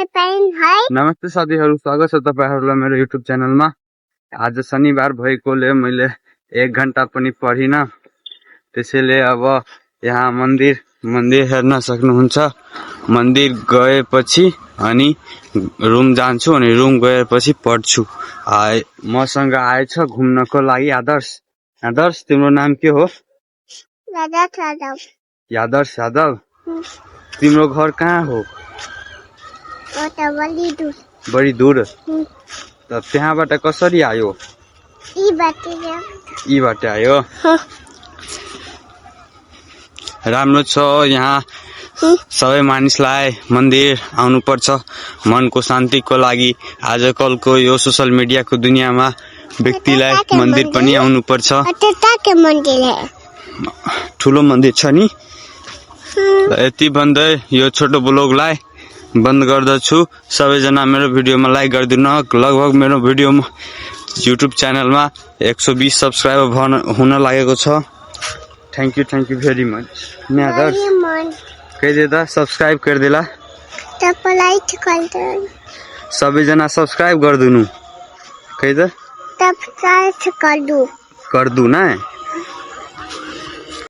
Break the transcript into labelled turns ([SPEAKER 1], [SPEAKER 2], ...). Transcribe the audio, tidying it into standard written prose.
[SPEAKER 1] नमस्ते साथीहरु, स्वागत छ तपाईहरुलाई मेरो युट्युब च्यानलमा। आज शनिबार भएकोले मैले 1 घण्टा पनि पढिन, त्यसैले अब यहाँ मन्दिर हेर्न सक्नुहुन्छ। मन्दिर गएपछि अनि रुम जान्छु अनि रुम गएपछि पढ्छु। मसँग आएछ घुम्नको लागि आदर्श तिम्रो नाम के हो? यादव। तिम्रो घर कहाँ हो? बड़ी दूर। त त्यहाँबाट कसरी आयो? यी बाटे आयो। राम्रो छ, यहाँ सबै मानिसलाई मन्दिर आउनु पर्छ मनको शान्तिको लागि। आजकलको यो सोशल मिडियाको दुनियाँमा व्यक्तिलाई मन्दिर पनि आउनु पर्छ। ठुलो मन्दिर छ नि। यति भन्दै यो छोटो ब्लगलाई बन्द गर्दछु। सबैजना मेरो भिडियोमा लाइक गरिदिनु। लगभग मेरो भिडियोमा युट्युब च्यानलमा 120 सब्स्क्राइबर हुन लागेको छ। Thank you very much. Adarsh कहिदेला सब्स्क्राइब गरिदेला। सबैजना सब्स्क्राइब गरिदिनु। कहिदे कर दू ना।